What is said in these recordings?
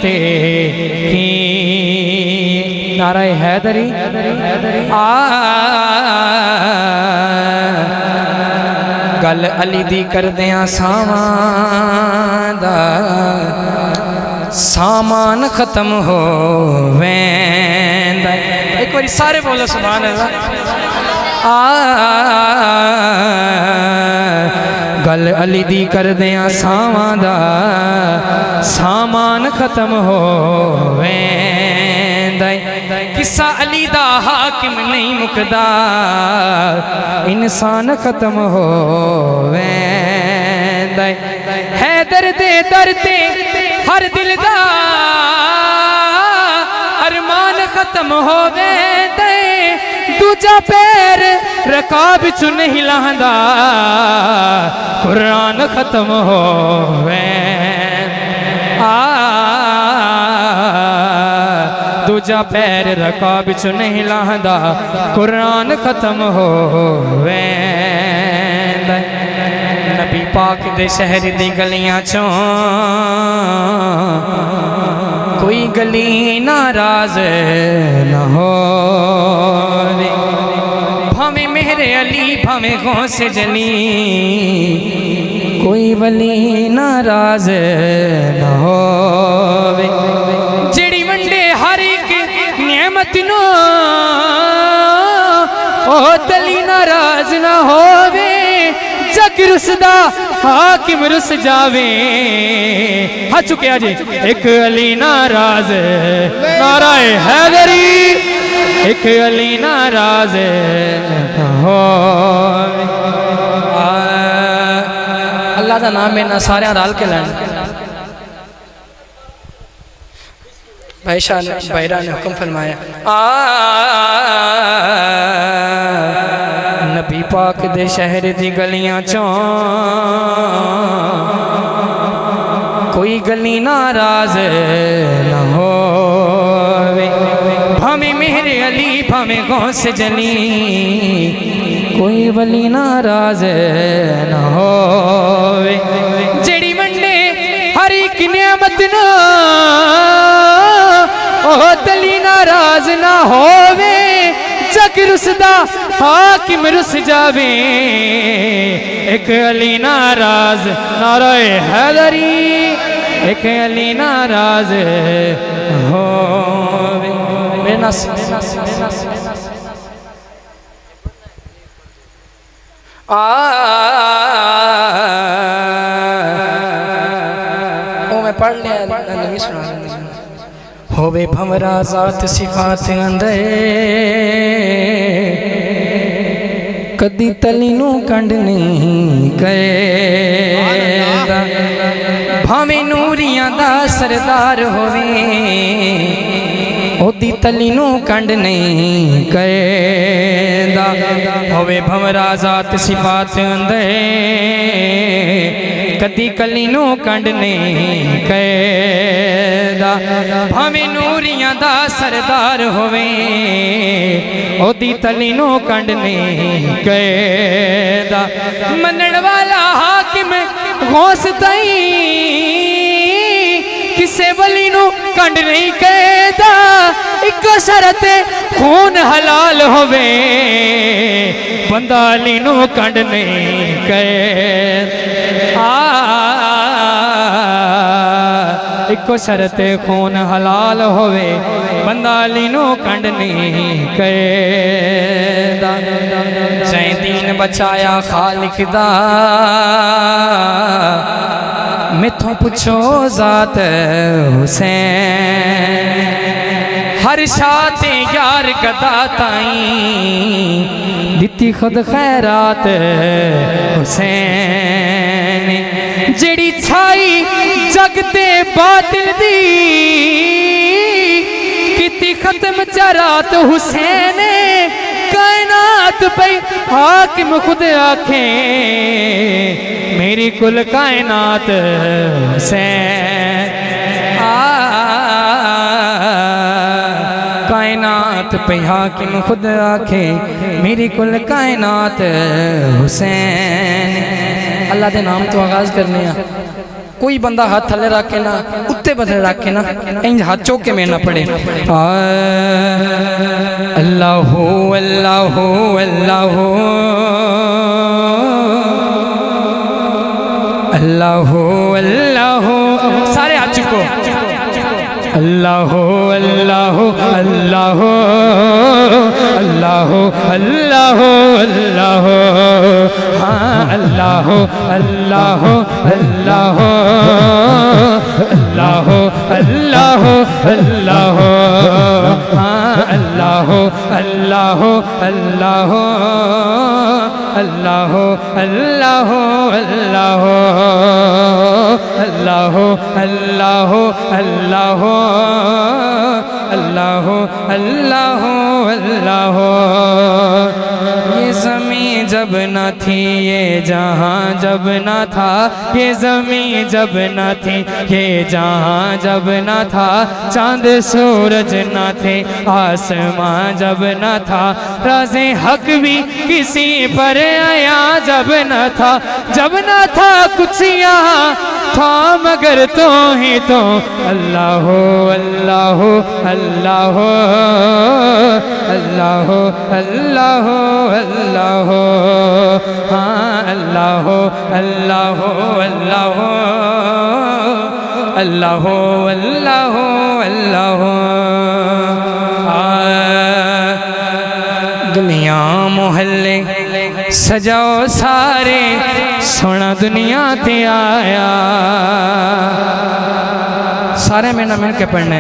की नाराए हैदरी गल अली दी करदियां सामान खत्म हो वेंदा। एक बारी सारे बोलो सुभान अल्लाह। गल अली दी करदियां सामान खत्म हो वेंदा। किस्सा अली दा हाकिम नहीं मुकदा, इंसान खत्म हो वेंदा। हैदर दे दर ते हर दिल दा अरमान खत्म हो वेंदा। दूजा पैर रकाब चु नहीं लांदा, कुरान खत्म हो वेंदा। दूजा पैर रकाब चु नहीं लांदा, कुरान खत्म हो वेंदा। नबी पाक दे शहर दी गलियां चों कोई गली नाराज न हो। भावे मेरे अली भावे गौस जली, कोई वली नाराज न हो। जेड़ी वंडे हर एक नियमत नो ओ तली नाराज न होवे। जग रुसदा हाकिम रुस जावे। हा चुके जी एक अली नाराज नाराए हैदरी, एक अली नाराज हो। अल्लाह का नाम है ना सारे रल के लैन। भाई शाह ने भाईरा ने हुक्म फरमाया नबी पाक दे शहर दी गलियां चों कोई गली नाराज न हो। भावे मेरे अली भावे गौस जली, कोई वली नाराज न हो। जेड़ी वंडे हर एक नियमत न ओ तली नाराज ना होवे। जग रुसदा हाकिम रुस जावे। एक अली नाराज नाराए हैदरी, एक अली नाराज हो। मैं पढ़ लिया नहीं सुना। होवे भंवरा जात सिफात अंदे, कदी तलीनू कंड नहीं करेदा। भावे नूरियां दा सरदार होवे, ओदी तलीनू कंड नहीं करेदा। होवे भंवरा जात सिफात अंदे, कदी कलीनू कंड नहीं करेदा। भावे नूरियां दा सरदार होवे, ओदी तलीनू कंड नहीं करेदा। मनण वाला हाकिम गौस ताई, किसे वली नू कंड नहीं करेदा। इको शरत खून हलाल होवे, बंदा अली नू कंड नहीं करेदा। इको शरत खून हलाल होवे, बंदा अली नू कंड नहीं करेदा। जै दीन बचाया खालिक दा, मिथों पुछो जात हुसैन। हर शाते यार गदा ताई, दिती खुद खैरात हुसैन। जेड़ी छाई जगते बातिल दी, किती खत्म चरात हुसैन। कायनात पे हाकिम खुद आखे, मेरी कुल कायनात हुसैन। कायनात पे हाकिम खुद आखे, मेरी कुल कायनात हुसैन। अल्लाह के नाम तो आगाज करने कोई बंदा हाथ थले रख के ना उत्ते बदले रख के ना इंज हाथ चौक के में ना पड़े अल्लाह अल्लाह अल्लाह अल्लाह अल्लाह सारे हाथ चुको अल्लाह अल्लाह अल्लाह अल्लाह अल्लाह अल्लाह हाँ अल्लाह अल्लाह अल्लाह अल्लाह अल्लाह अल्लाह हाँ अल्लाह अल्लाह अल्लाह अल्लाह अल्लाह अल्लाह अल्लाह अल्लाह अल्लाह अल्लाह अल्लाह अल्लाह ये ज़मीं जब न थी ये जहाँ जब न था ये ज़मीं जब न थी ये जहाँ जब न था चाँद सूरज न थे आसमां जब न था राज़े हक भी किसी पर आया जब न था कुछ यहाँ था मगर तो ही तो अल्लाह अल्लाह अल्लाह अल्लाह अल्लाह अल्लाह हाँ अल्लाह अल्लाह अल्लाह अल्लाह अल्लाह अल्लाह गलियां मोहल्ले सजाओ सारे सोना दुनिया ते आया सारे में ना मिल के पढ़ने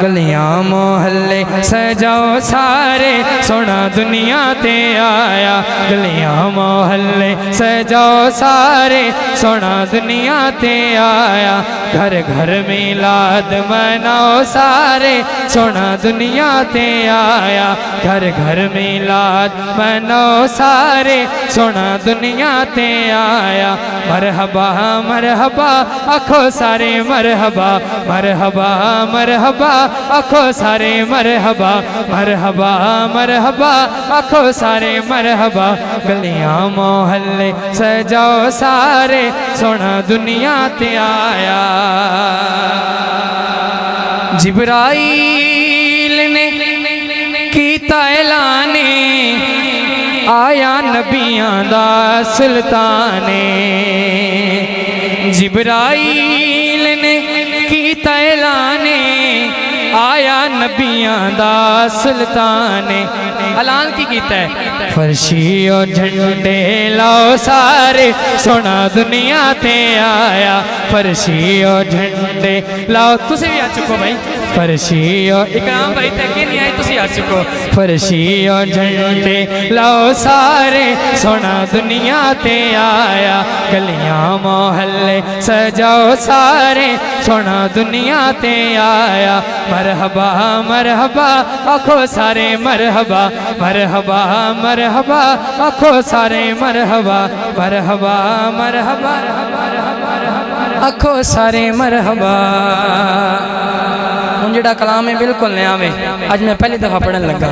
गलियां मोहल्ले सजाओ सारे सोना दुनिया ते आया गलियां मोहल्ले सजाओ सारे सोना दुनिया ते आया घर घर मिलाद मनाओ सारे सोना दुनिया ते आया घर घर मिलाद मनाओ सारे सोना दुनिया ते आया मरहबा मरहबा आखो सारे मरहबा मरहबा मरहबा आखो सारे मरहबा मरहबा मरहबा आखो सारे मरहबा गलियां मोहल्ले सजाओ सारे सोना दुनिया ते आया जिब्राइल ने कीता ऐलाने आया नबियां दा सुल्ताने जिब्राइल ने कीता ऐलाने आया नबियां दा सुल्ताने ऐलान की कीता है फर्शी और झंडे लाओ सारे सोना दुनिया ते आया फर्शी और झंडे लाओ तुसे भी आ चुको भाई फर्शी और इकराम भाई तक नहीं आए तुसी आ चुको फर्शी और झंडे लाओ सारे सोना दुनिया ते आया गलियां मोहल्ले सजाओ सारे सोना दुनिया ते आया मरहबा मरहबा आखो सारे मरहबा मरहबा मरहबा आखो सारे मरहबा मरहबा मरहबा आखो सारे मरहबा हूँ जोड़ा कलाम है बिल्कुल नया में आज मैं पहली दफ़ा पढ़न लगा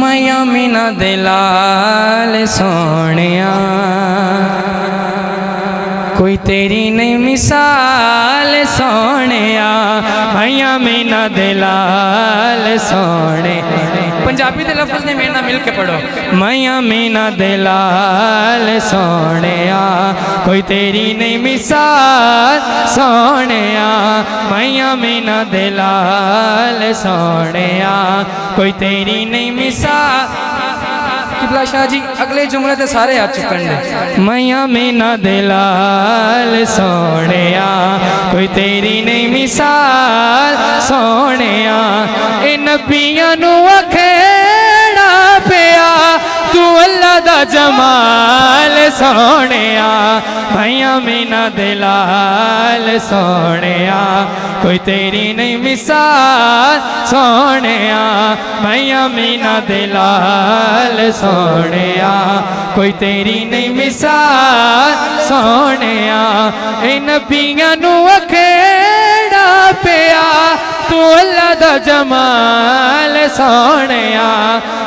माया मीना दिलाल सोनिया कोई तेरी नहीं मिसाल सोनिया माया मीना दिलाल सोने पंजाबी के लफ्ज़ ने मेरे नाल मिल के पढ़ो माया मीना दिलाल सोनिया कोई तेरी नहीं मिसाल सोनिया माया मीना दिलाल सोनिया कोई तेरी नहीं मिसाल किबला शाह जी अगले जुमले ते सारे आ चुकन ने मैया मीना दिलाल सोनिया कोई तेरी नहीं मिसाल सोनिया ए नबियां नू अखेड़ा पिया तू अल्लाह दा जमाल सोनिया मैया मीना दिलाल सोनिया कोई तेरी नहीं मिसाल सोनिया मैया मीना दिलाल सोनिया कोई तेरी नहीं मिसाल सोनिया ए नबियां नू अखेड़ा पिया तू अल्लाह दा जमाल सोनिया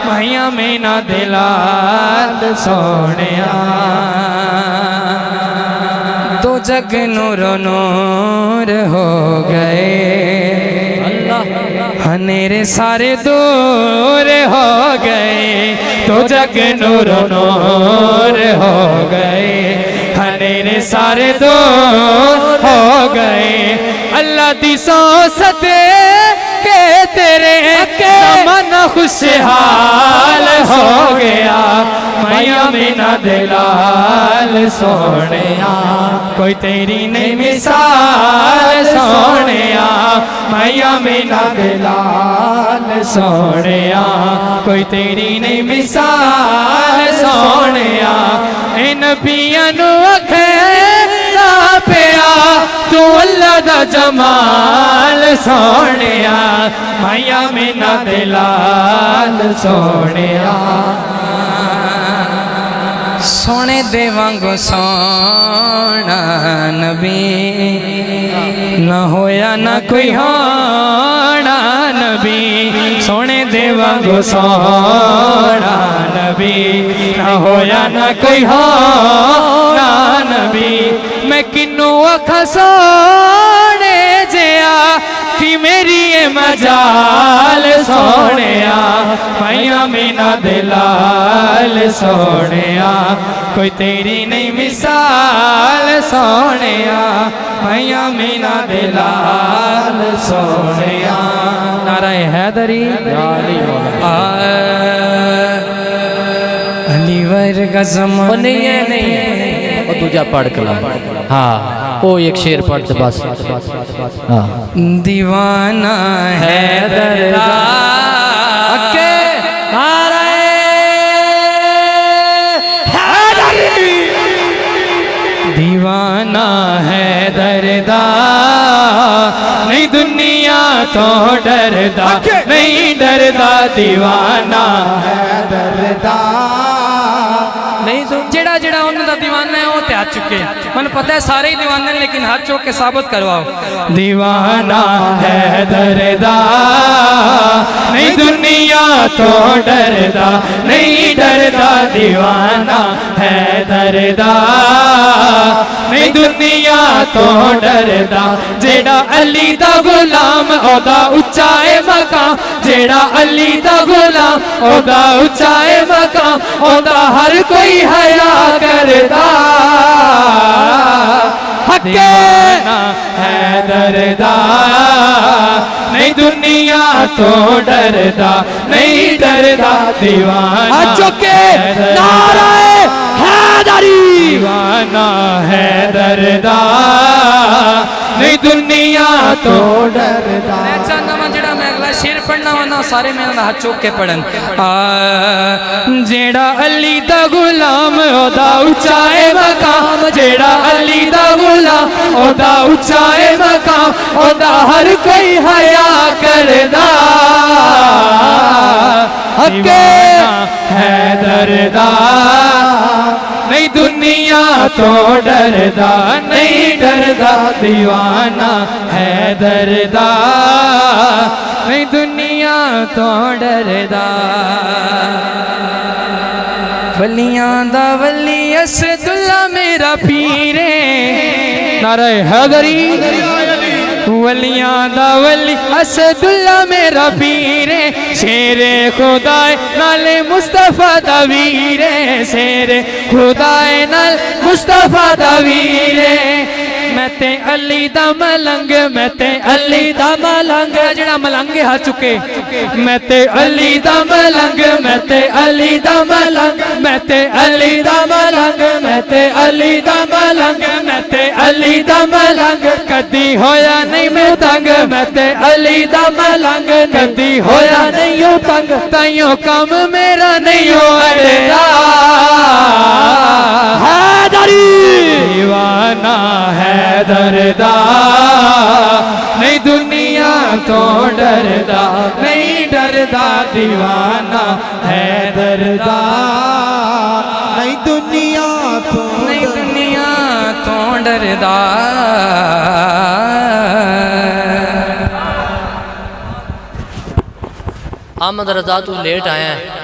मैया मीना दिलाल सोनिया दो जग नूरो नूर हो गए, हनेरे सारे दूर हो गए, दो जग नूरो नूर हो गए, हनेरे सारे दूर हो गए। अल्लाह दी सौ सदे के तेरे मन खुशहाल हो गया, मैया मीना दिलाल सोनिया कोई तेरी नहीं मिसाल सोनिया, मैया मीना दिलाल सोनिया कोई तेरी नहीं मिसाल सोनिया। इन पिया नू अखेरा पिया तू अल्लाह दा जमाल सोनिया, मैया मीना दिलाल सोनिया। सोने दे वांगू सोना नबी न होया न कोई होना नबी, सोने दे वांगू सोना नबी न होया न कोई होना नबी। मैं किन्नू अखा सोने जिया कि मेरी ये मजाल सोनिया, मैया मीना दिलाल सोनिया कोई तेरी नहीं मिसाल सोनिया, मैया मीना दिलाल सोनिया। नाराए हैदरी अली वर्गा ज़माने नहीं है नहीं वो दूजा पढ़ कला। हाँ वो एक शेर पढ़ दे बस। हाँ दीवाना हैदर दीवाना है दरदा नहीं दुनिया तो डरदा नहीं डरदा, दीवाना है दरदा नहीं तो जेड़ा जेड़ा उन्होंने दीवाना है वो ते हाथ चुके, मन पता है सारे ही दीवाने लेकिन हाथ चुक के साबित करवाओ। दीवाना है दरदा नहीं दुनिया तो डरदा नहीं डरदा, दीवाना है दरदा नहीं दुनिया तो डरदा। जेड़ा अली दा गुलाम ओदा उच्चा है मकाम, जेड़ा अली दा गुलाम ओदा उच्चा है मकाम, ओदा हर कोई हया करदा। हक्के है दरदा नहीं दुनिया तो डरदा नहीं डरदा, दीवाना चुके नाराए हैदरी, दीवाना है दरदा नहीं दुनिया तो डरदा। जेड़ा मैं अगला शेर पढ़ना वा सारे मेरे हाथ चुक के पढ़न। जेड़ा अली दा गुलाम ओदा उच्चा है मकाम, जेड़ा अली दा गुलाम ओदा उच्चा है मकाम, ओदा हर कोई हया करदा। हक्के है दरदा नहीं दुनिया तो डरदा नहीं डरदा, दीवाना है दरदा नहीं दुनिया तो डरदा। वलियां दा वली असदुल्ला मेरा पीरे, नारे हैदरी वलियां दा वली असदुल्ला मेरा पीरे, शेरे खुदाए नाले मुस्तफा दा वीरे, शेरे खुदाए नाल मुस्तफा दा वीरे। मैं ते अली दा मलंग मैं ते अली दा मलंग, जेड़ा मलंग हा चुके मैं ते अली दा मलंग मैं ते अली दा मलंग मैं ते अली दा मलंग मैं ते अली दा मलंग मैं ते अली दा मलंग, कदी होया नहीं मैं तंग मैं ते अली दा मलंग, कदी होया नहीं हो तंग ताइयों कम मेरा नहीं हो अड़दा। हैदरी दीवाना है दरदा नहीं दुनिया तो डरदा नहीं डरदा, दीवाना है दरदा नहीं दुनिया तो नहीं दुनिया तो डरदा। अहमद रजा तू लेट आया है।